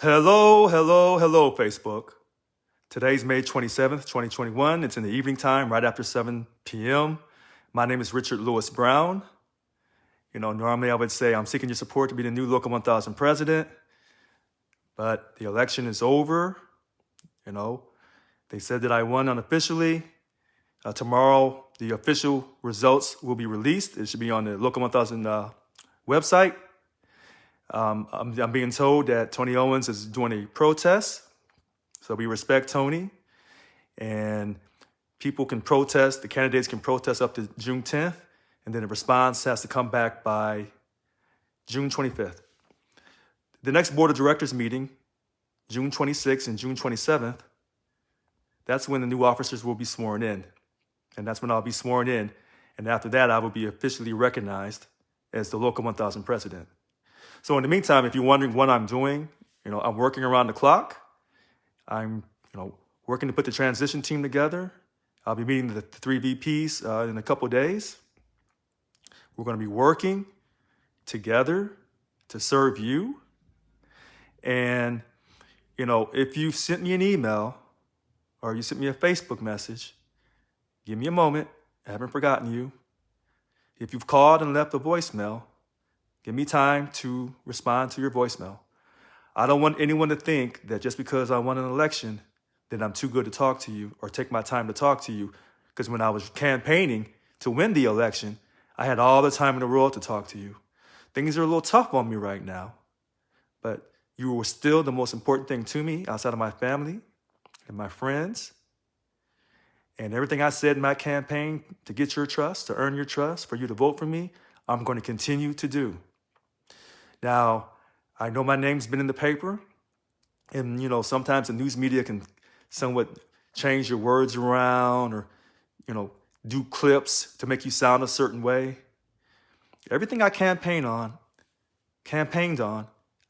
Hello, hello, hello, Facebook. Today's May 27th, 2021. It's in the evening time, right after 7 p.m. My name is Richard Lewis Brown. Normally I would say I'm seeking your support to be the new Local 1000 president, but the election is over. They said that I won unofficially. Tomorrow, the official results will be released. It should be on the Local 1000 website. I'm being told that Tony Owens is doing a protest. So we respect Tony, and people can protest, the candidates can protest up to June 10th, and then the response has to come back by June 25th. The next board of directors meeting, June 26th and June 27th, that's when the new officers will be sworn in. And that's when I'll be sworn in. And after that, I will be officially recognized as the Local 1000 president. So in the meantime, if you're wondering what I'm doing, I'm working around the clock. I'm, working to put the transition team together. I'll be meeting the three VPs in a couple of days. We're going to be working together to serve you. And, if you sent me an email or you sent me a Facebook message, give me a moment. I haven't forgotten you. If you've called and left a voicemail, give me time to respond to your voicemail. I don't want anyone to think that just because I won an election, that I'm too good to talk to you or take my time to talk to you. Because when I was campaigning to win the election, I had all the time in the world to talk to you. Things are a little tough on me right now, but you were still the most important thing to me outside of my family and my friends. And everything I said in my campaign to get your trust, to earn your trust, for you to vote for me, I'm going to continue to do. Now, I know my name's been in the paper, and, sometimes the news media can somewhat change your words around or, do clips to make you sound a certain way. Everything I campaigned on,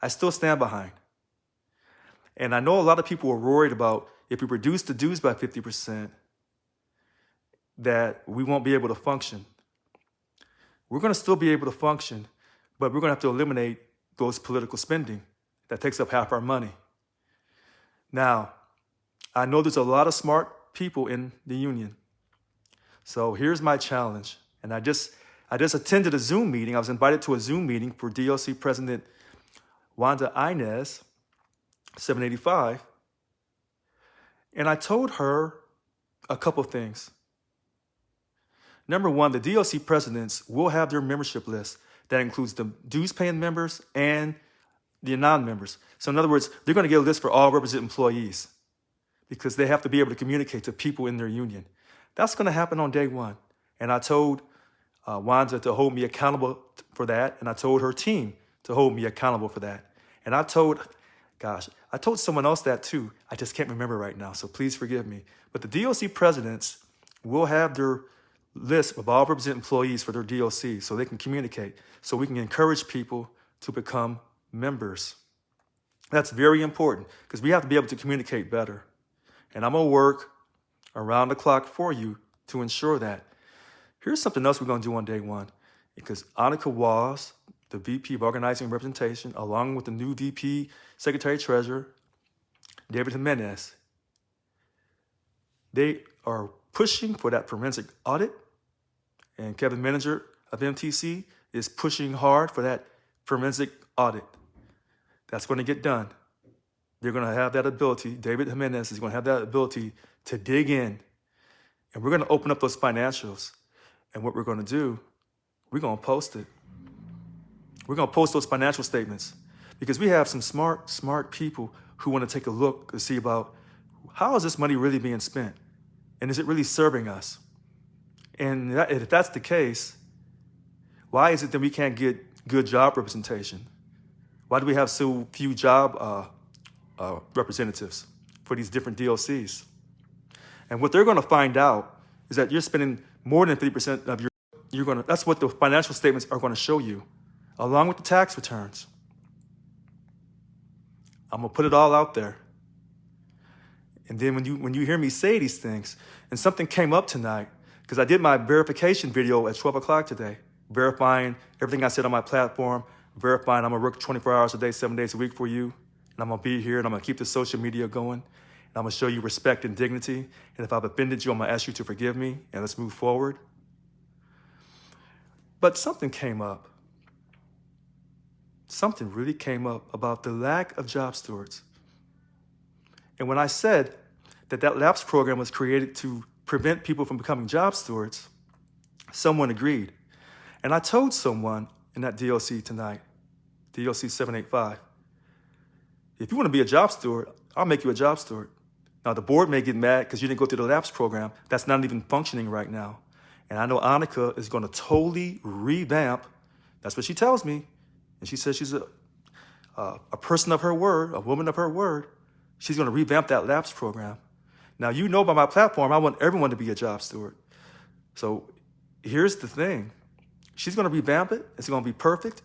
I still stand behind. And I know a lot of people are worried about if we reduce the dues by 50%, that we won't be able to function. We're going to still be able to function, but we're going to have to eliminate those political spending that takes up half our money. Now, I know there's a lot of smart people in the union. So here's my challenge. And I just attended a Zoom meeting. I was invited to a Zoom meeting for DLC President Wanda Inez, 785. And I told her a couple things. Number one, the DLC presidents will have their membership list. That includes the dues-paying members and the non-members. So in other words, they're going to get a list for all represented employees because they have to be able to communicate to people in their union. That's going to happen on day one. And I told Wanda to hold me accountable for that, and I told her team to hold me accountable for that. And I told someone else that too. I just can't remember right now, so please forgive me. But the DLC presidents will have their list of all represented employees for their DLC so they can communicate, so we can encourage people to become members. That's very important because we have to be able to communicate better. And I'm going to work around the clock for you to ensure that. Here's something else we're going to do on day one, because Annika Was, the VP of Organizing and Representation, along with the new VP Secretary-Treasurer, David Jimenez, they are pushing for that forensic audit, and Kevin Menninger of MTC is pushing hard for that forensic audit. That's going to get done. They're going to have that ability. David Jimenez is going to have that ability to dig in, and we're going to open up those financials. And what we're going to do, we're going to post it. We're going to post those financial statements because we have some smart people who want to take a look to see about how is this money really being spent? And is it really serving us? And if that's the case, why is it that we can't get good job representation? Why do we have so few job representatives for these different DLCs? And what they're going to find out is that you're spending more than 50% of that's what the financial statements are going to show you, along with the tax returns. I'm going to put it all out there. And then when you hear me say these things, and something came up tonight, because I did my verification video at 12 o'clock today, verifying everything I said on my platform, verifying I'm going to work 24 hours a day, 7 days a week for you, and I'm going to be here, and I'm going to keep the social media going, and I'm going to show you respect and dignity. And if I've offended you, I'm going to ask you to forgive me, and let's move forward. But something came up. Something really came up about the lack of job stewards. And when I said that LAPS program was created to prevent people from becoming job stewards, someone agreed. And I told someone in that DLC tonight, DLC 785, if you want to be a job steward, I'll make you a job steward. Now, the board may get mad because you didn't go through the LAPS program. That's not even functioning right now. And I know Annika is going to totally revamp. That's what she tells me. And she says she's a person of her word, a woman of her word. She's going to revamp that LAPS program. Now, you know by my platform, I want everyone to be a job steward. So here's the thing. She's going to revamp it. It's going to be perfect.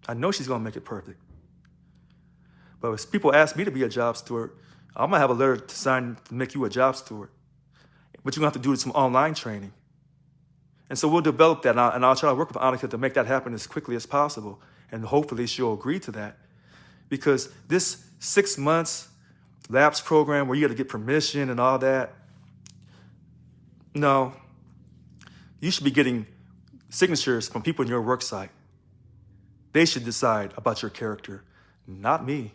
I know she's going to make it perfect. But if people ask me to be a job steward, I'm going to have a letter to sign to make you a job steward. But you're going to have to do some online training. And so we'll develop that, and I'll try to work with Annika to make that happen as quickly as possible. And hopefully she'll agree to that. Because this 6 months LAPS program where you got to get permission and all that, no. You should be getting signatures from people in your work site. They should decide about your character, not me.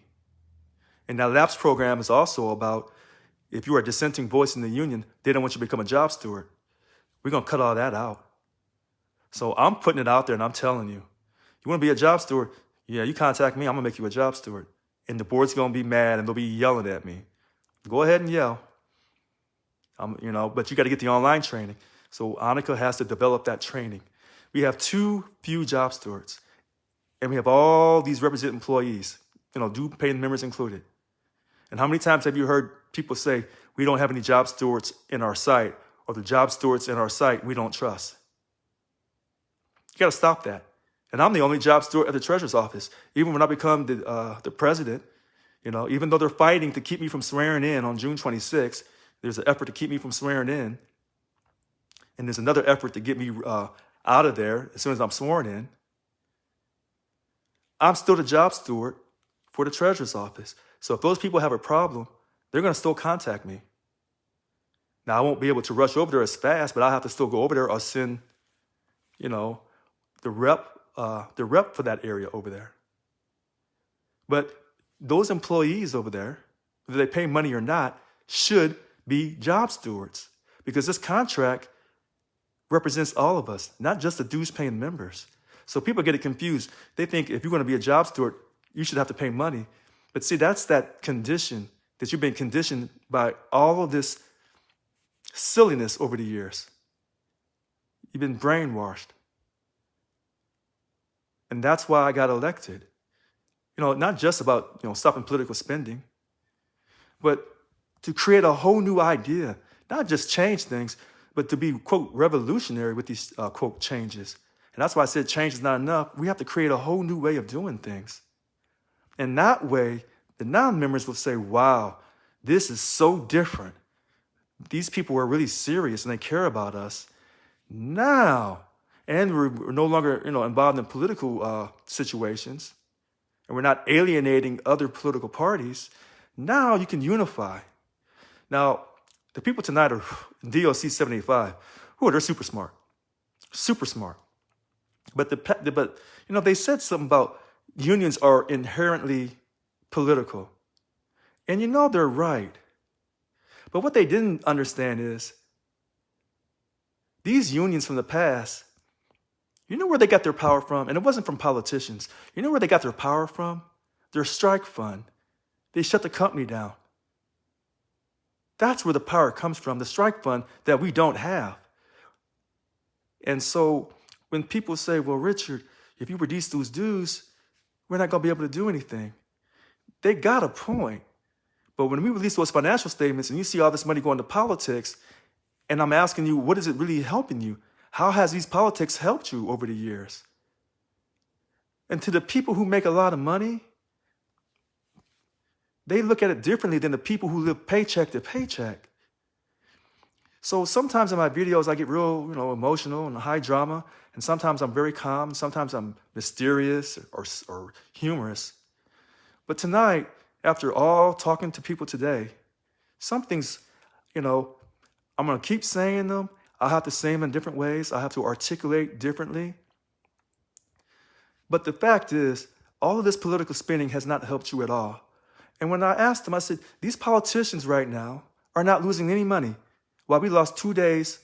And that LAPS program is also about if you are a dissenting voice in the union, they don't want you to become a job steward. We're going to cut all that out. So I'm putting it out there and I'm telling you, you want to be a job steward? Yeah, you contact me, I'm going to make you a job steward. And the board's going to be mad and they'll be yelling at me. Go ahead and yell. But you got to get the online training. So Annika has to develop that training. We have too few job stewards. And we have all these represented employees, due paying members included. And how many times have you heard people say, we don't have any job stewards in our site, or the job stewards in our site we don't trust? You got to stop that. And I'm the only job steward at the treasurer's office. Even when I become the president, even though they're fighting to keep me from swearing in on June 26th, there's an effort to keep me from swearing in. And there's another effort to get me out of there as soon as I'm sworn in. I'm still the job steward for the treasurer's office. So if those people have a problem, they're going to still contact me. Now, I won't be able to rush over there as fast, but I'll have to still go over there or send, the rep for that area over there. But those employees over there, whether they pay money or not, should be job stewards because this contract represents all of us, not just the dues-paying members. So people get it confused. They think if you're going to be a job steward, you should have to pay money. But see, that's that condition that you've been conditioned by all of this silliness over the years. You've been brainwashed. And that's why I got elected. Not just about, stopping political spending, but to create a whole new idea, not just change things, but to be, quote, revolutionary with these, quote, changes. And that's why I said change is not enough. We have to create a whole new way of doing things. And that way, the non-members will say, wow, this is so different. These people are really serious and they care about us. Now, and we're no longer, involved in political situations, and we're not alienating other political parties. Now you can unify. Now, the people tonight are in DOC 785. They're super smart. Super smart. But they said something about unions are inherently political. And they're right. But what they didn't understand is these unions from the past, where they got their power from? And it wasn't from politicians. Where they got their power from? Their strike fund. They shut the company down. That's where the power comes from, the strike fund that we don't have. And so when people say, well, Richard, if you reduce those dues, we're not going to be able to do anything. They got a point. But when we release those financial statements and you see all this money going to politics, and I'm asking you, what is it really helping you? How has these politics helped you over the years? And to the people who make a lot of money, they look at it differently than the people who live paycheck to paycheck. So sometimes in my videos, I get real, emotional and high drama. And sometimes I'm very calm. Sometimes I'm mysterious or humorous. But tonight, After all talking to people today, some things, I'm going to keep saying them. I have to say them in different ways. I have to articulate differently. But the fact is, all of this political spinning has not helped you at all. And when I asked them, I said, these politicians right now are not losing any money, while we lost 2 days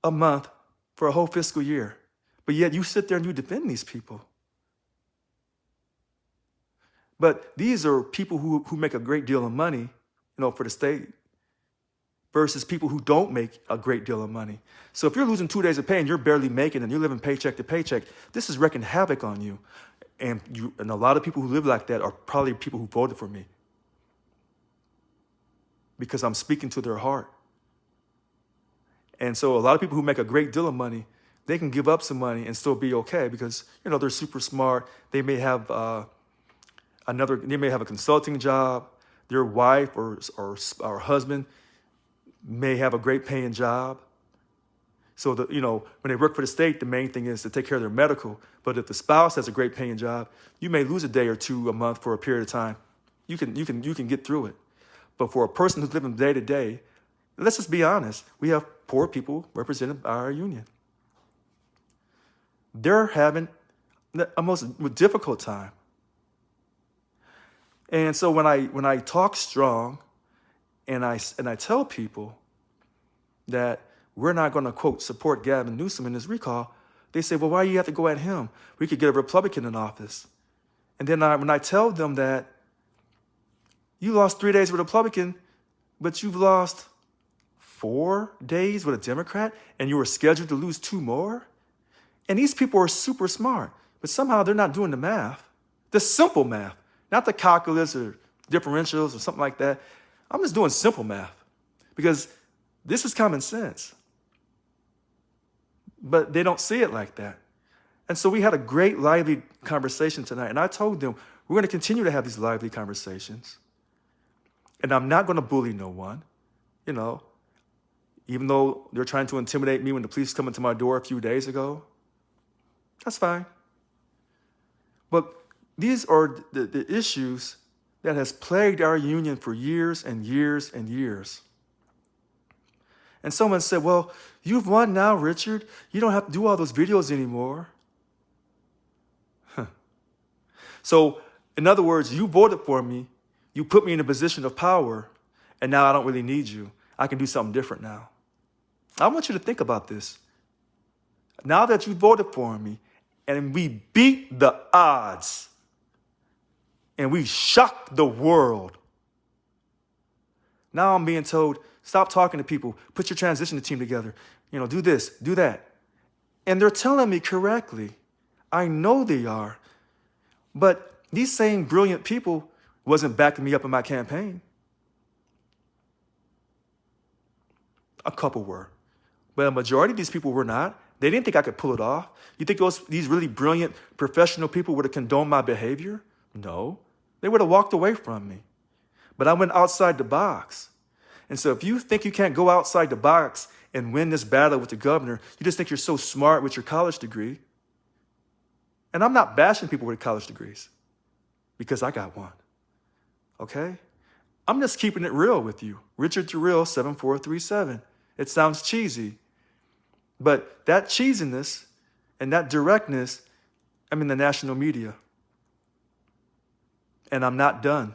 a month for a whole fiscal year. But yet you sit there and you defend these people. But these are people who make a great deal of money, for the state, versus people who don't make a great deal of money. So if you're losing 2 days of pay and you're barely making and you're living paycheck to paycheck, this is wreaking havoc on you. And a lot of people who live like that are probably people who voted for me, because I'm speaking to their heart. And so a lot of people who make a great deal of money, they can give up some money and still be okay because, they're super smart. They may have they may have a consulting job. Their wife or husband may have a great paying job. So when they work for the state, the main thing is to take care of their medical. But if the spouse has a great paying job, you may lose a day or two a month for a period of time. You can get through it. But for a person who's living day to day, let's just be honest. We have poor people represented by our union. They're having a most difficult time. And so when I talk strong and I tell people that we're not going to, quote, support Gavin Newsom in his recall, they say, well, why do you have to go at him? We could get a Republican in office. And then when I tell them that you lost 3 days with a Republican, but you've lost 4 days with a Democrat, and you were scheduled to lose 2 more? And these people are super smart, but somehow they're not doing the math, the simple math, not the calculus or differentials or something like that. I'm just doing simple math because this is common sense. But they don't see it like that. And so we had a great, lively conversation tonight. And I told them, we're going to continue to have these lively conversations. And I'm not going to bully no one, even though they're trying to intimidate me when the police come into my door a few days ago. That's fine. But these are the issues that has plagued our union for years and years and years. And someone said, well, you've won now, Richard. You don't have to do all those videos anymore. So, in other words, you voted for me. You put me in a position of power. And now I don't really need you. I can do something different now. I want you to think about this. Now that you voted for me and we beat the odds and we shocked the world, now I'm being told, stop talking to people. Put your transition team together. Do this, do that. And they're telling me correctly. I know they are. But these same brilliant people wasn't backing me up in my campaign. A couple were. But a majority of these people were not. They didn't think I could pull it off. You think these really brilliant professional people would have condoned my behavior? No. They would have walked away from me. But I went outside the box. And so if you think you can't go outside the box and win this battle with the governor, you just think you're so smart with your college degree. And I'm not bashing people with college degrees because I got one. Okay? I'm just keeping it real with you. Richard Terrell, 7437. It sounds cheesy. But that cheesiness and that directness, I'm in the national media. And I'm not done.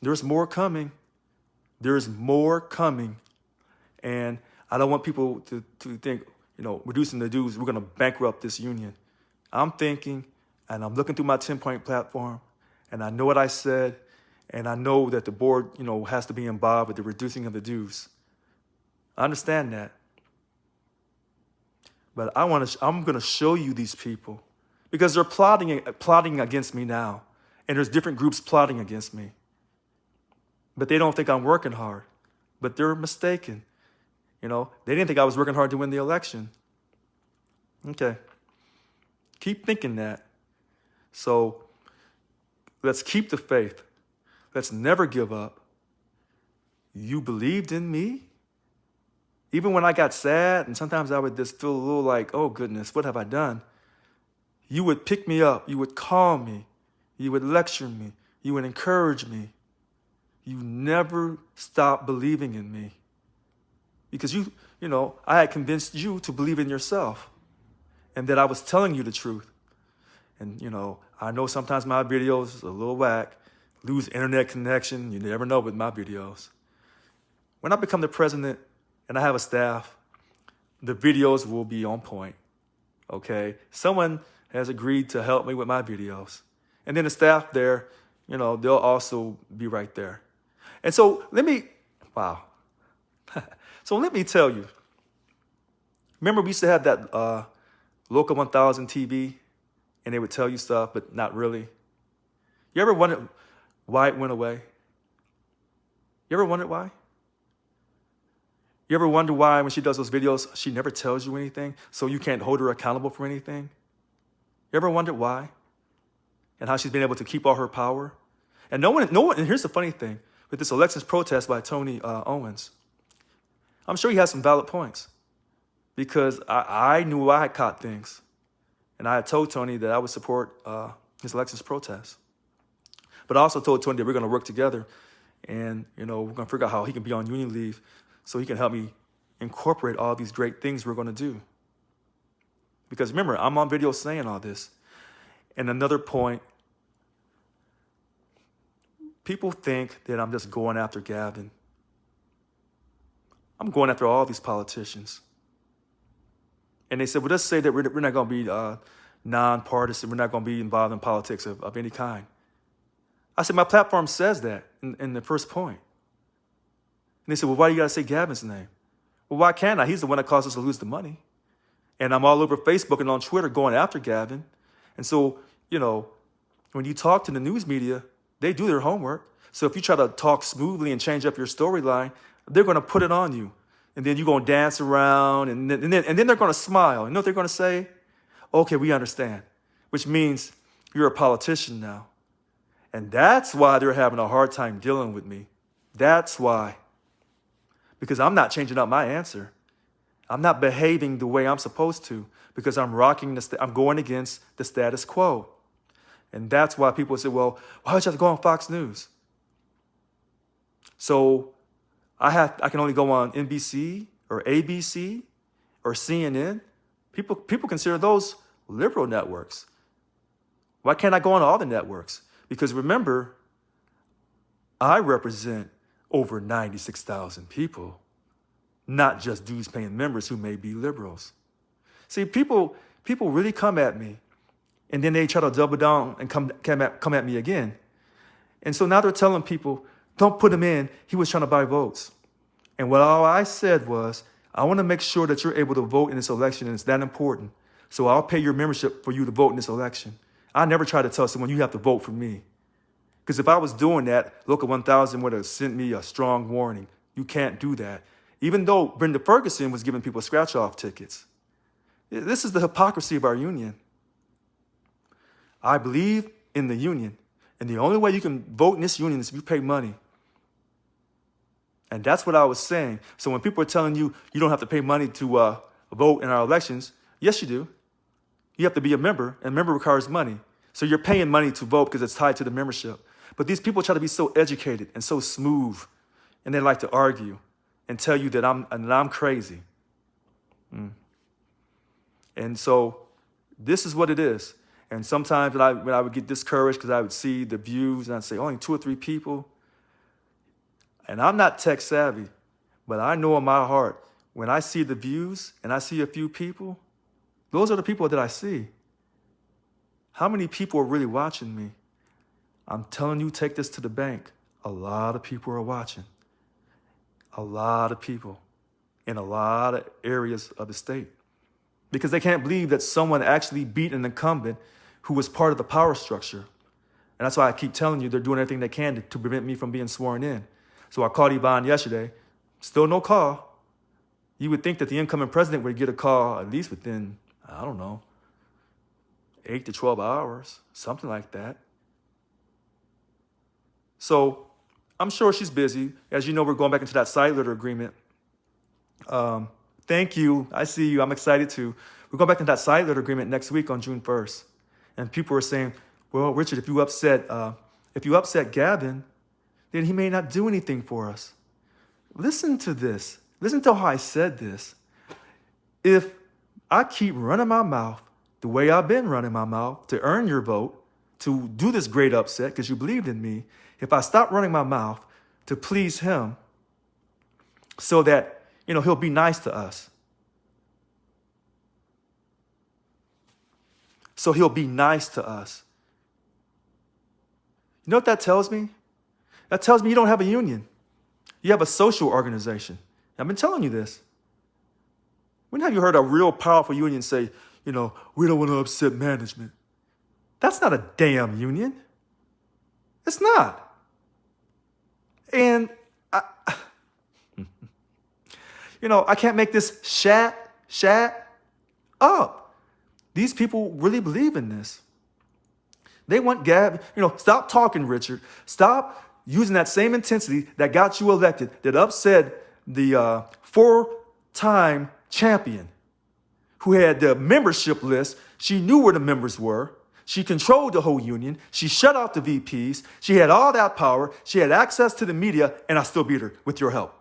There's more coming. There's more coming. And I don't want people to think, reducing the dues, we're going to bankrupt this union. I'm thinking, and I'm looking through my 10-point platform, and I know what I said, and I know that the board, has to be involved with the reducing of the dues. I understand that. But I'm going to show you these people because they're plotting against me now. And there's different groups plotting against me. But they don't think I'm working hard. But they're mistaken. They didn't think I was working hard to win the election. Okay. Keep thinking that. So let's keep the faith. Let's never give up. You believed in me? Even when I got sad, and sometimes I would just feel a little like, oh goodness, what have I done? You would pick me up. You would call me. You would lecture me. You would encourage me. You never stopped believing in me. Because I had convinced you to believe in yourself and that I was telling you the truth. And, I know sometimes my videos are a little whack, lose internet connection. You never know with my videos. When I become the president and I have a staff, the videos will be on point, okay? Someone has agreed to help me with my videos. And then the staff there, they'll also be right there. And so So let me tell you. Remember we used to have that Local 1000 TV, and they would tell you stuff, but not really. You ever wondered why it went away? You ever wondered why? You ever wonder why when she does those videos, she never tells you anything, so you can't hold her accountable for anything? You ever wondered why? And how she's been able to keep all her power? And no one, and here's the funny thing, with this elections protest by Tony Owens, I'm sure he has some valid points, because I knew I had caught things. And I had told Tony that I would support his elections protest. But I also told Tony that we're going to work together, and we're going to figure out how he can be on union leave so he can help me incorporate all these great things we're going to do. Because remember, I'm on video saying all this. And another point, people think that I'm just going after Gavin. I'm going after all these politicians. And they said, well, let's say that we're not going to be nonpartisan. We're not going to be involved in politics of any kind. I said, my platform says that in the first point. And they said, well, why do you got to say Gavin's name? Well, why can't I? He's the one that caused us to lose the money. And I'm all over Facebook and on Twitter going after Gavin. And so, when you talk to the news media, they do their homework. So if you try to talk smoothly and change up your storyline, they're going to put it on you. And then you're going to dance around, and then they're going to smile. You know what they're going to say? Okay, we understand. Which means you're a politician now. And that's why they're having a hard time dealing with me. That's why. Because I'm not changing up my answer. I'm not behaving the way I'm supposed to, because I'm I'm going against the status quo. And that's why people say, well, why would you have to go on Fox News? So I can only go on NBC or ABC or CNN. People consider those liberal networks. Why can't I go on all the networks? Because remember, I represent over 96,000 people, not just dues-paying members who may be liberals. See, people really come at me, and then they try to double down and come at me again. And so now they're telling people, don't put him in. He was trying to buy votes. And what all I said was, I want to make sure that you're able to vote in this election, and it's that important. So I'll pay your membership for you to vote in this election. I never try to tell someone you have to vote for me. Because if I was doing that, Local 1000 would have sent me a strong warning. You can't do that. Even though Brenda Ferguson was giving people scratch-off tickets. This is the hypocrisy of our union. I believe in the union. And the only way you can vote in this union is if you pay money. And that's what I was saying. So when people are telling you you don't have to pay money to vote in our elections, yes, you do. You have to be a member, and a member requires money. So you're paying money to vote because it's tied to the membership. But these people try to be so educated and so smooth, and they like to argue and tell you that I'm crazy. And so this is what it is. And sometimes when I would get discouraged because I would see the views and I'd say only 2 or 3 people. And I'm not tech savvy, but I know in my heart, when I see the views and I see a few people, those are the people that I see. How many people are really watching me? I'm telling you, take this to the bank. A lot of people are watching. A lot of people in a lot of areas of the state. Because they can't believe that someone actually beat an incumbent who was part of the power structure. And that's why I keep telling you they're doing everything they can to prevent me from being sworn in. So I called Yvonne yesterday. Still no call. You would think that the incoming president would get a call at least within, 8 to 12 hours, something like that. So I'm sure she's busy. As you know, we're going back into that side letter agreement. Thank you. I see you. I'm excited too. We're going back into that side letter agreement next week on June 1st. And people are saying, well, Richard, if you upset Gavin, then he may not do anything for us. Listen to this. Listen to how I said this. If I keep running my mouth the way I've been running my mouth to earn your vote, to do this great upset because you believed in me, if I stop running my mouth to please him so that, he'll be nice to us. So he'll be nice to us. You know what that tells me? That tells me you don't have a union. You have a social organization. I've been telling you this. When have you heard a real powerful union say, we don't want to upset management? That's not a damn union. It's not. And, I can't make this shat up. These people really believe in this. They want Gab, stop talking, Richard. Stop using that same intensity that got you elected, that upset the 4-time champion who had the membership list. She knew where the members were. She controlled the whole union. She shut out the VPs. She had all that power. She had access to the media, and I still beat her with your help.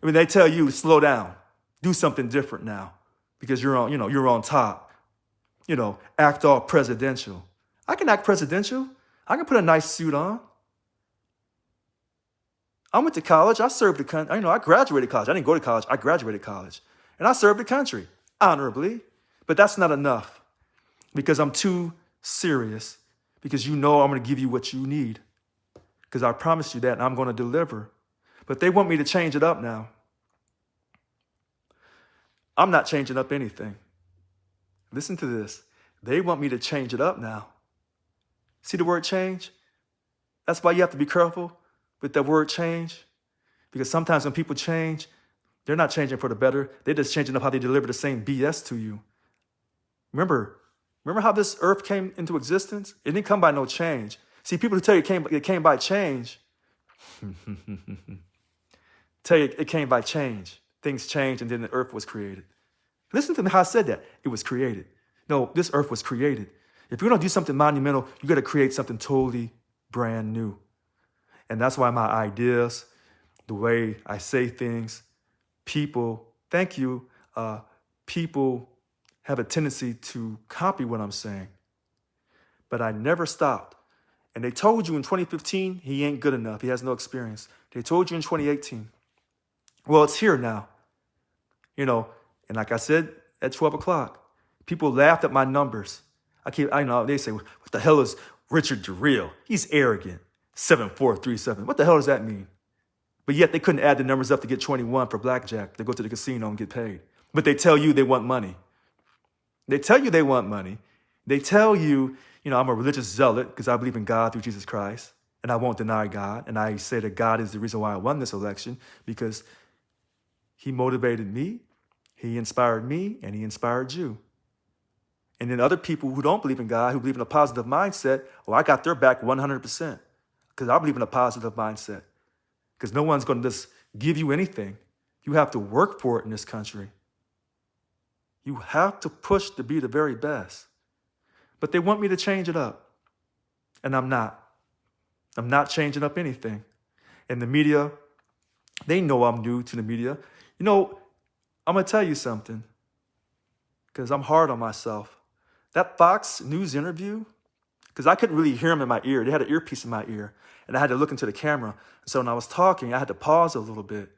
I mean, they tell you to slow down, do something different now because you're on top. Act all presidential. I can act presidential. I can put a nice suit on. I went to college. I served the country. I graduated college. I didn't go to college. I graduated college. And I served the country honorably. But that's not enough because I'm too serious, because I'm going to give you what you need, because I promised you that and I'm going to deliver. But they want me to change it up now. I'm not changing up anything. Listen to this. They want me to change it up now. See the word change? That's why you have to be careful with that word change. Because sometimes when people change, they're not changing for the better. They're just changing up how they deliver the same BS to you. Remember how this earth came into existence? It didn't come by no change. See, people who tell you it came by change, tell you it came by change. Things changed and then the earth was created. Listen to how I said that. It was created. No, this earth was created. If you're going to do something monumental, you got to create something totally brand new. And that's why my ideas, the way I say things, people have a tendency to copy what I'm saying. But I never stopped. And they told you in 2015, he ain't good enough. He has no experience. They told you in 2018. Well, it's here now. And like I said, at 12 o'clock, people laughed at my numbers. They say, what the hell is Richard Jarrell? He's arrogant. 7437. What the hell does that mean? But yet they couldn't add the numbers up to get 21 for blackjack. They go to the casino and get paid. But they tell you they want money. They tell you they want money. They tell you, I'm a religious zealot because I believe in God through Jesus Christ. And I won't deny God. And I say that God is the reason why I won this election, because he motivated me, he inspired me, and he inspired you. And then other people who don't believe in God, who believe in a positive mindset, I got their back 100%. Because I believe in a positive mindset. Because no one's going to just give you anything. You have to work for it in this country. You have to push to be the very best. But they want me to change it up. And I'm not. I'm not changing up anything. And the media, they know I'm new to the media. I'm going to tell you something. Because I'm hard on myself. That Fox News interview, because I couldn't really hear them in my ear. They had an earpiece in my ear. And I had to look into the camera. So when I was talking, I had to pause a little bit.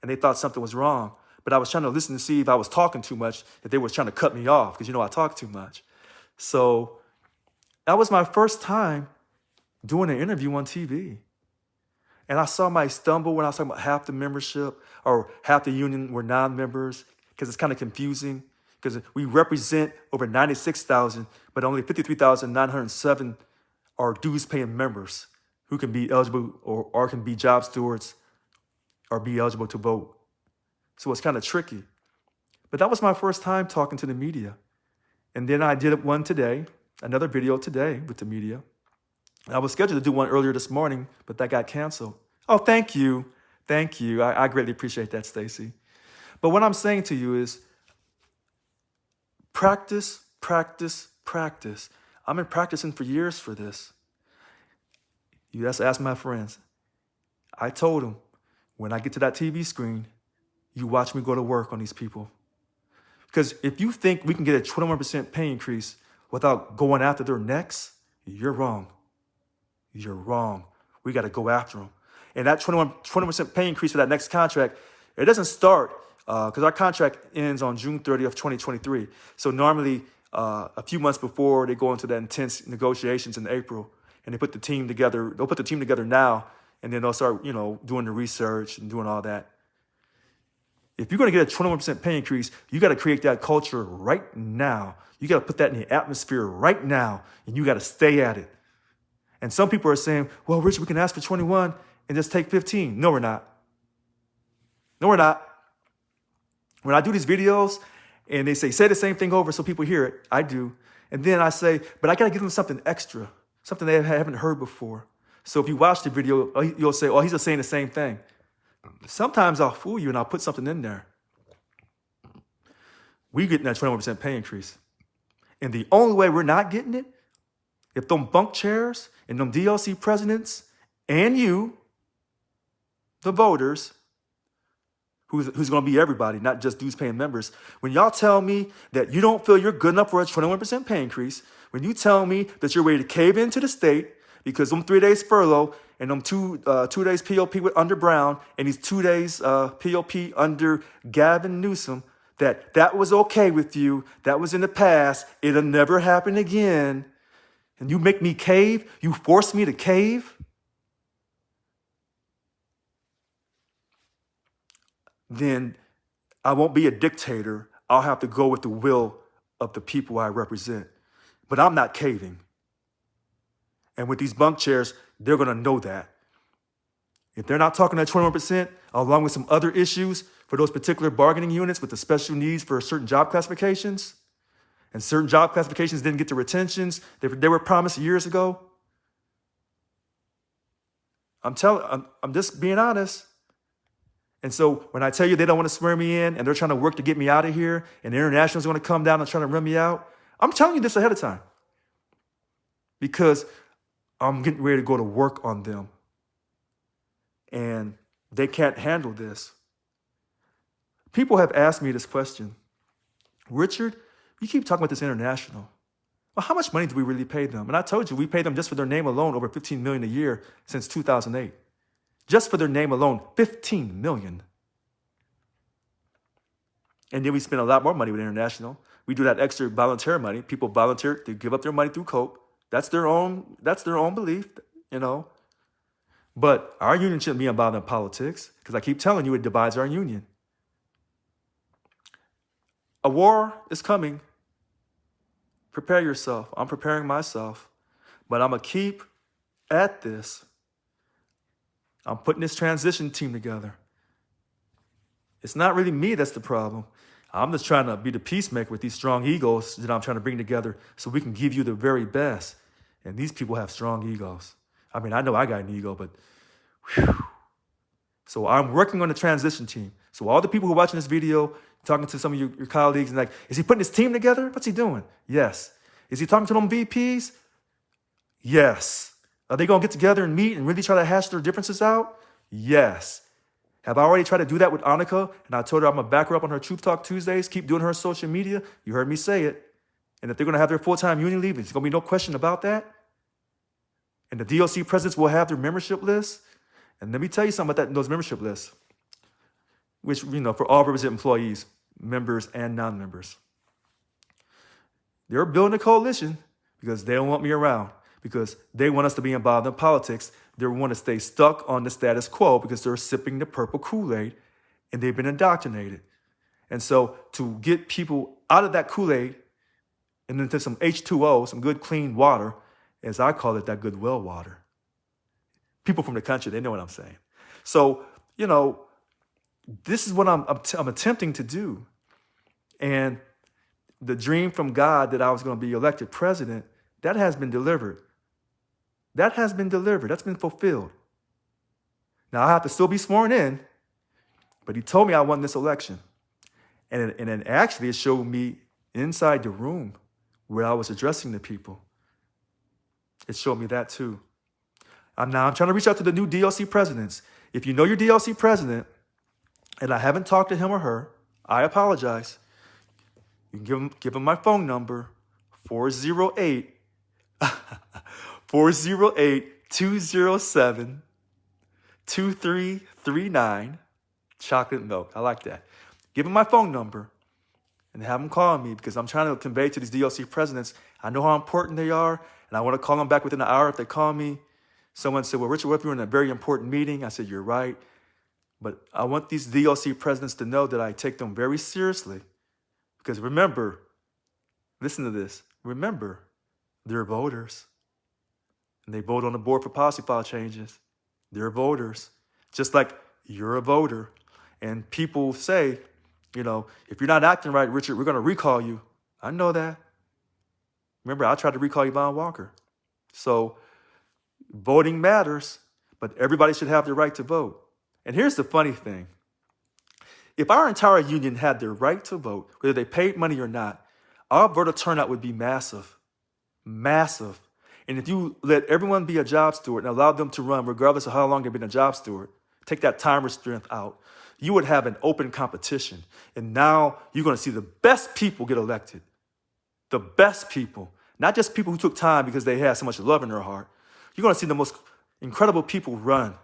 And they thought something was wrong. But I was trying to listen to see if I was talking too much, if they were trying to cut me off, because I talk too much. So that was my first time doing an interview on TV. And I saw my stumble when I was talking about half the membership or half the union were non-members, because it's kind of confusing, because we represent over 96,000, but only 53,907 are dues-paying members who can be eligible or can be job stewards or be eligible to vote. So it's kind of tricky. But that was my first time talking to the media. And then I did one today, another video today with the media. I was scheduled to do one earlier this morning, but that got canceled. Oh, thank you. Thank you. I greatly appreciate that, Stacy. But what I'm saying to you is practice, practice, practice. I've been practicing for years for this. You have to ask my friends. I told them, when I get to that TV screen, you watch me go to work on these people. Because if you think we can get a 21% pay increase without going after their necks, you're wrong. You're wrong. We got to go after them. And that 20% pay increase for that next contract, it doesn't start because our contract ends on June 30th, 2023. So normally a few months before they go into that intense negotiations in April, and they put the team together. They'll put the team together now, and then they'll start, doing the research and doing all that. If you're going to get a 21% pay increase, you got to create that culture right now. You got to put that in the atmosphere right now, and you got to stay at it. And some people are saying, well, Richard, we can ask for 21 and just take 15. No, we're not. No, we're not. When I do these videos and they say the same thing over so people hear it, I do. And then I say, but I got to give them something extra, something they haven't heard before. So if you watch the video, you'll say, oh, he's just saying the same thing. Sometimes I'll fool you and I'll put something in there. We getting that 21% pay increase. And the only way we're not getting it, if them bunk chairs and them DLC presidents and you, the voters, who's going to be everybody, not just dues paying members, when y'all tell me that you don't feel you're good enough for a 21% pay increase, when you tell me that you're ready to cave into the state because them 3 days furlough and them 2 days POP under Brown and these 2 days POP under Gavin Newsom, that was okay with you, that was in the past, it'll never happen again, and you make me cave, you force me to cave, then I won't be a dictator. I'll have to go with the will of the people I represent. But I'm not caving. And with these bunk chairs, they're going to know that. If they're not talking at 21%, along with some other issues for those particular bargaining units with the special needs for certain job classifications, and certain job classifications didn't get the retentions they were promised years ago, I'm just being honest. And so when I tell you they don't want to swear me in and they're trying to work to get me out of here and the international's going to come down and try to run me out, I'm telling you this ahead of time because I'm getting ready to go to work on them. And they can't handle this. People have asked me this question. Richard, you keep talking about this international. Well, how much money do we really pay them? And I told you, we pay them just for their name alone over $15 million a year since 2008. Just for their name alone, $15 million. And then we spend a lot more money with international. We do that extra volunteer money. People volunteer to give up their money through COPE. That's their own belief, But our union shouldn't be involved in politics because I keep telling you it divides our union. A war is coming. Prepare yourself. I'm preparing myself. But I'm going to keep at this. I'm putting this transition team together. It's not really me that's the problem. I'm just trying to be the peacemaker with these strong egos that I'm trying to bring together so we can give you the very best. And these people have strong egos. I mean, I know I got an ego, but whew. So I'm working on the transition team. So all the people who are watching this video, talking to some of your colleagues, and like, is he putting his team together? What's he doing? Yes. Is he talking to them VPs? Yes. Are they going to get together and meet and really try to hash their differences out? Yes. Have I already tried to do that with Annika? And I told her I'm going to back her up on her Truth Talk Tuesdays, keep doing her social media. You heard me say it. And if they're going to have their full-time union leave, there's going to be no question about that. And the DLC presidents will have their membership list. And let me tell you something about those membership lists, which, for all represented employees, members and non-members. They're building a coalition because they don't want me around, because they want us to be involved in politics. They want to stay stuck on the status quo because they're sipping the purple Kool-Aid and they've been indoctrinated. And so to get people out of that Kool-Aid and into some H2O, some good clean water, as I call it, that good well water. People from the country, they know what I'm saying. So, this is what I'm attempting to do. And the dream from God that I was going to be elected president, that has been delivered. That has been delivered. That's been fulfilled. Now, I have to still be sworn in, but he told me I won this election. And then actually it showed me inside the room where I was addressing the people. It showed me that too. I'm trying to reach out to the new DLC presidents. If you know your DLC president, and I haven't talked to him or her, I apologize. You can give him my phone number, 408 207 2339. Chocolate milk. I like that. Give him my phone number and have him call me, because I'm trying to convey to these DLC presidents, I know how important they are, and I want to call them back within an hour if they call me. Someone said, well, Richard, what if you're in a very important meeting? I said, you're right. But I want these DLC presidents to know that I take them very seriously. Because remember, listen to this, remember, they're voters. And they vote on the board for policy file changes. They're voters. Just like you're a voter. And people say, you know, if you're not acting right, Richard, we're going to recall you. I know that. Remember, I tried to recall Yvonne Walker. So voting matters, but everybody should have the right to vote. And here's the funny thing. If our entire union had the right to vote, whether they paid money or not, our voter turnout would be massive. Massive. And if you let everyone be a job steward and allow them to run, regardless of how long they've been a job steward, take that time restraint out, you would have an open competition. And now you're going to see the best people get elected. The best people. Not just people who took time because they had so much love in their heart. You're going to see the most incredible people run.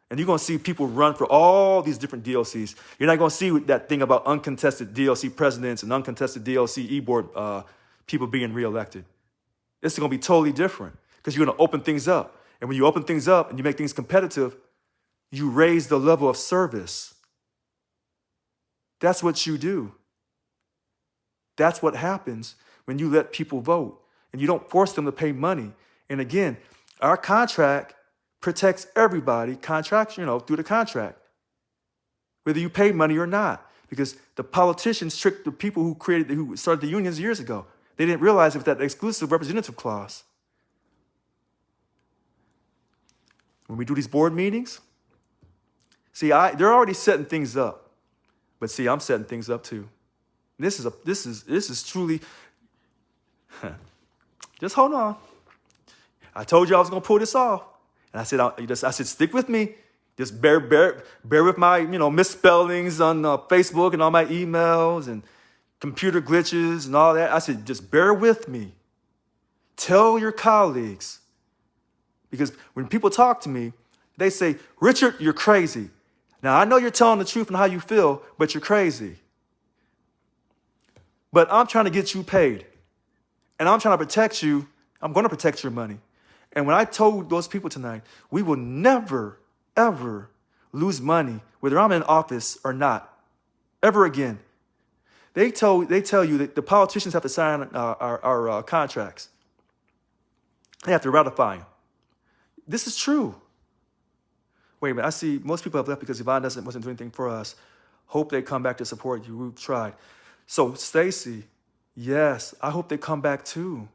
And you're going to see people run for all these different DLCs. You're not going to see that thing about uncontested DLC presidents and uncontested DLC e-board people being reelected. It's going to be totally different because you're going to open things up. And when you open things up and you make things competitive, you raise the level of service. That's what you do. That's what happens when you let people vote and you don't force them to pay money. And again, our contract protects everybody, through the contract, whether you pay money or not, because the politicians tricked the people who started the unions years ago. They didn't realize it was that exclusive representative clause. When we do these board meetings, see, they're already setting things up, but see, I'm setting things up too. This is truly. Just hold on. I told you I was going to pull this off. And I said, stick with me. Just bear with my, misspellings on Facebook and all my emails and computer glitches and all that. I said, just bear with me. Tell your colleagues. Because when people talk to me, they say, Richard, you're crazy. Now, I know you're telling the truth and how you feel, but you're crazy. But I'm trying to get you paid. And I'm trying to protect you. I'm going to protect your money. And when I told those people tonight, we will never, ever lose money, whether I'm in office or not, ever again. They tell you that the politicians have to sign our contracts. They have to ratify them. This is true. Wait a minute. I see most people have left because Yvonne wasn't doing anything for us. Hope they come back to support you. We've tried. So, Stacy, yes, I hope they come back too.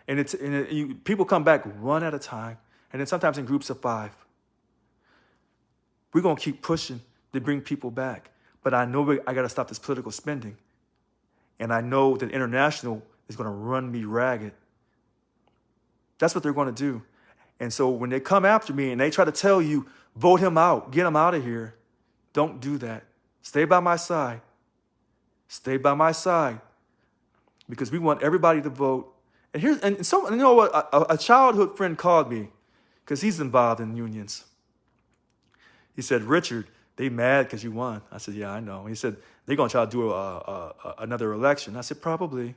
And people come back one at a time, and then sometimes in groups of 5. We're going to keep pushing to bring people back. But I know I got to stop this political spending. And I know that international is going to run me ragged. That's what they're going to do. And so when they come after me and they try to tell you, vote him out, get him out of here, don't do that. Stay by my side. Stay by my side. Because we want everybody to vote. And you know what? A childhood friend called me because he's involved in unions. He said, Richard, they mad because you won. I said, yeah, I know. He said, they're going to try to do another election. I said, probably.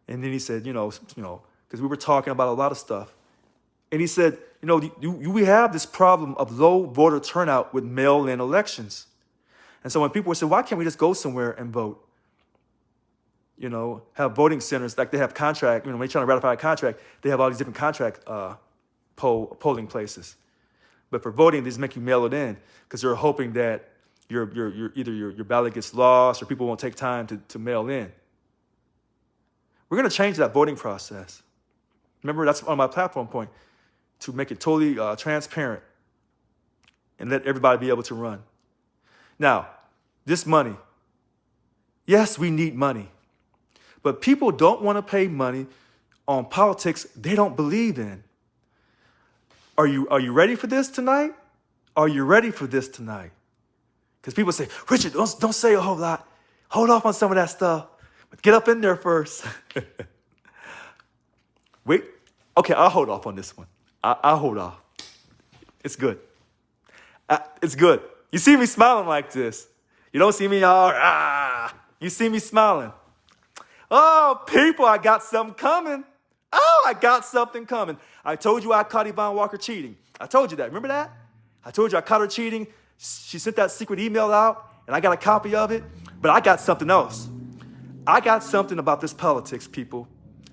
And then he said, because we were talking about a lot of stuff. And he said, we have this problem of low voter turnout with mail-in elections. And so when people say, why can't we just go somewhere and vote? Have voting centers, like they have contract, when they're trying to ratify a contract, they have all these different contract polling places. But for voting, they just make you mail it in because they're hoping that either your ballot gets lost or people won't take time to mail in. We're going to change that voting process. Remember, that's on my platform point, to make it totally transparent and let everybody be able to run. Now, this money, yes, we need money. But people don't want to pay money on politics they don't believe in. Are you ready for this tonight? Are you ready for this tonight? Because people say, Richard, don't say a whole lot. Hold off on some of that stuff. But get up in there first. Wait. Okay, I'll hold off on this one. I'll hold off. It's good. It's good. You see me smiling like this. You don't see me all, You see me smiling. Oh, people, I got something coming. Oh, I got something coming. I told you I caught Yvonne Walker cheating. I told you that. Remember that? I told you I caught her cheating. She sent that secret email out, and I got a copy of it. But I got something else. I got something about this politics, people.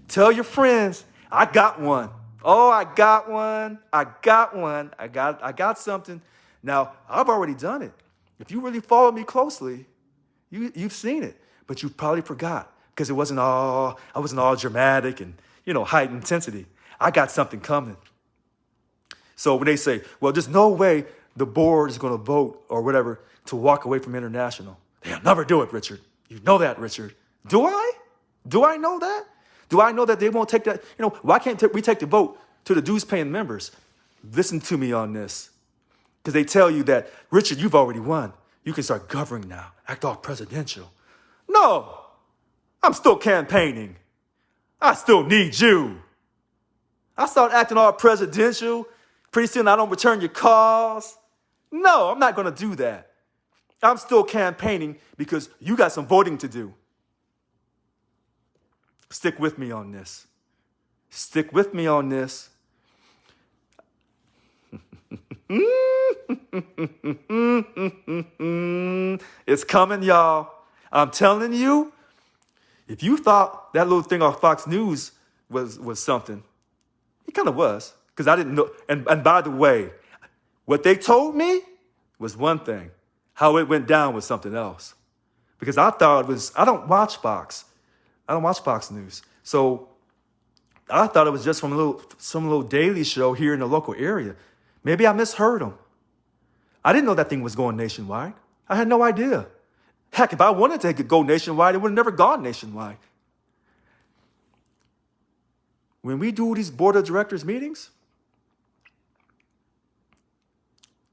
Tell your friends, I got one. Oh, I got one. I got something. Now, I've already done it. If you really follow me closely, you've seen it. But you probably forgot because I wasn't all dramatic and, high intensity. I got something coming. So when they say, well, there's no way the board is going to vote or whatever to walk away from international. They'll never do it, Richard. You know that, Richard. Do I? Do I know that? Do I know that they won't take that? Why can't we take the vote to the dues-paying members? Listen to me on this. Because they tell you that, Richard, you've already won. You can start governing now. Act all presidential. No. I'm still campaigning. I still need you. I start acting all presidential. Pretty soon I don't return your calls. No, I'm not going to do that. I'm still campaigning because you got some voting to do. Stick with me on this. Stick with me on this. It's coming, y'all. I'm telling you, if you thought that little thing on Fox News was something, it kind of was, because I didn't know. And by the way, what they told me was one thing. How it went down was something else. Because I thought it was, I don't watch Fox News. So I thought it was just from some little daily show here in the local area. Maybe I misheard them. I didn't know that thing was going nationwide. I had no idea. Heck, if I wanted to go nationwide, it would have never gone nationwide. When we do these board of directors meetings,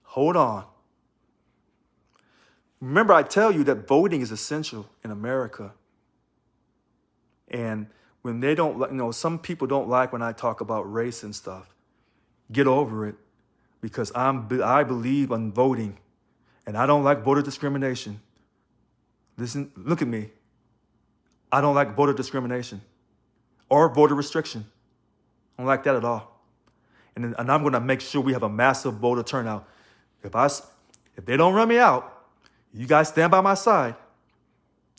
hold on. Remember, I tell you that voting is essential in America. And when they don't, some people don't like when I talk about race and stuff. Get over it, because I believe in voting, and I don't like voter discrimination. Listen, look at me. I don't like voter discrimination or voter restriction. I don't like that at all. And I'm going to make sure we have a massive voter turnout. If they don't run me out, you guys stand by my side.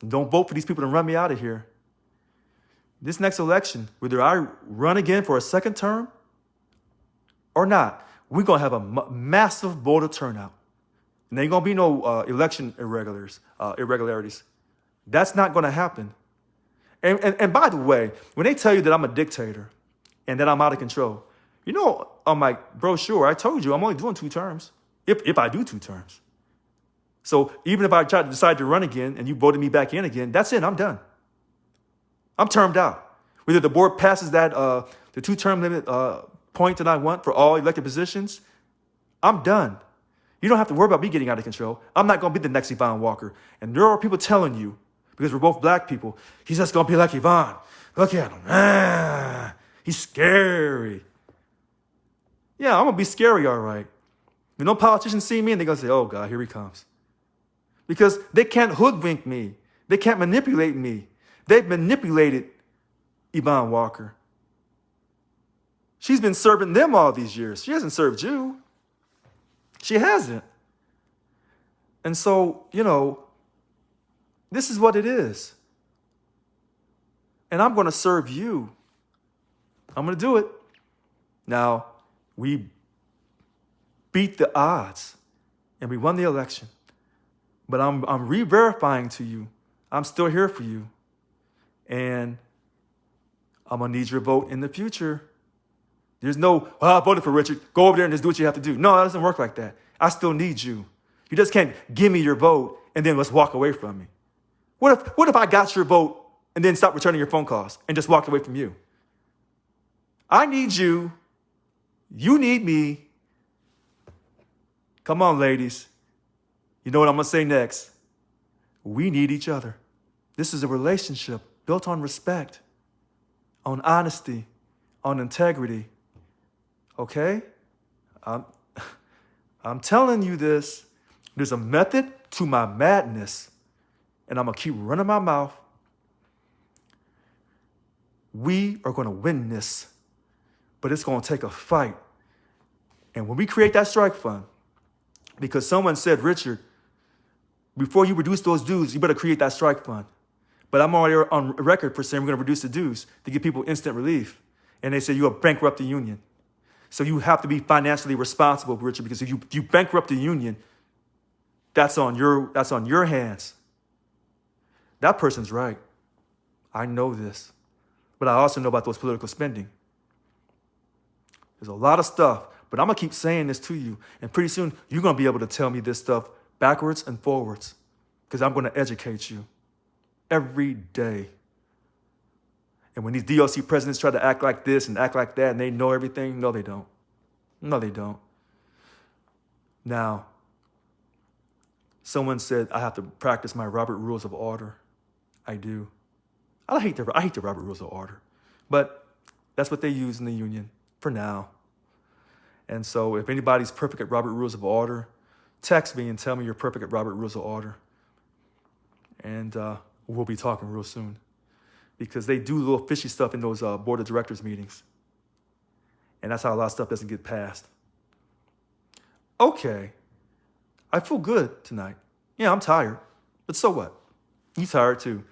And don't vote for these people to run me out of here. This next election, whether I run again for a second term or not, we're going to have a massive voter turnout. And there ain't going to be no election irregularities. That's not going to happen. And by the way, when they tell you that I'm a dictator and that I'm out of control, on my brochure, I told you I'm only doing 2 terms, if I do 2 terms. So even if I decide to run again and you voted me back in again, that's it. I'm done. I'm termed out. Whether the board passes that the 2-term limit point that I want for all elected positions, I'm done. You don't have to worry about me getting out of control. I'm not going to be the next Yvonne Walker. And there are people telling you, because we're both black people, he's just going to be like Yvonne. Look at him. He's scary. Yeah, I'm going to be scary, all right. When no politicians see me and they're going to say, oh, God, here he comes. Because they can't hoodwink me. They can't manipulate me. They've manipulated Yvonne Walker. She's been serving them all these years. She hasn't served you. She hasn't. And so, this is what it is. And I'm going to serve you. I'm going to do it. Now, we beat the odds and we won the election. But I'm re-verifying to you. I'm still here for you. And I'm going to need your vote in the future. There's no, I voted for Richard. Go over there and just do what you have to do. No, it doesn't work like that. I still need you. You just can't give me your vote and then let's walk away from me. What if I got your vote and then stopped returning your phone calls and just walked away from you? I need you. You need me. Come on, ladies. You know what I'm going to say next? We need each other. This is a relationship built on respect, on honesty, on integrity. Okay? I'm telling you this. There's a method to my madness, and I'm going to keep running my mouth. We are going to win this, but it's going to take a fight. And when we create that strike fund, because someone said, Richard, before you reduce those dues, you better create that strike fund. But I'm already on record for saying we're going to reduce the dues to give people instant relief. And they say you'll bankrupt the union. So you have to be financially responsible, Richard, because if you bankrupt the union, that's on your hands. That person's right. I know this. But I also know about those political spending. There's a lot of stuff, but I'm going to keep saying this to you. And pretty soon, you're going to be able to tell me this stuff backwards and forwards, because I'm going to educate you every day. And when these DOC presidents try to act like this and act like that and they know everything, no, they don't. No, they don't. Now, someone said I have to practice my Robert Rules of Order. I do. I hate the Robert Rules of Order, but that's what they use in the union for now. And so if anybody's perfect at Robert Rules of Order, text me and tell me you're perfect at Robert Rules of Order. And we'll be talking real soon, because they do little fishy stuff in those board of directors meetings. And that's how a lot of stuff doesn't get passed. Okay, I feel good tonight. Yeah, I'm tired, but so what? You tired too.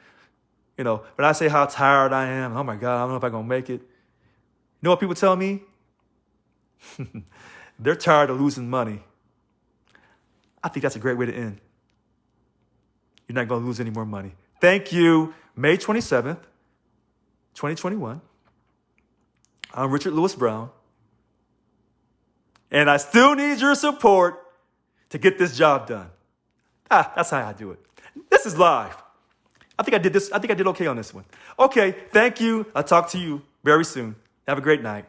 You know, when I say how tired I am, oh my God, I don't know if I'm going to make it. You know what people tell me? They're tired of losing money. I think that's a great way to end. You're not going to lose any more money. Thank you. May 27th, 2021. I'm Richard Lewis Brown. And I still need your support to get this job done. That's how I do it. This is live. I think I did okay on this one. Okay, thank you. I'll talk to you very soon. Have a great night.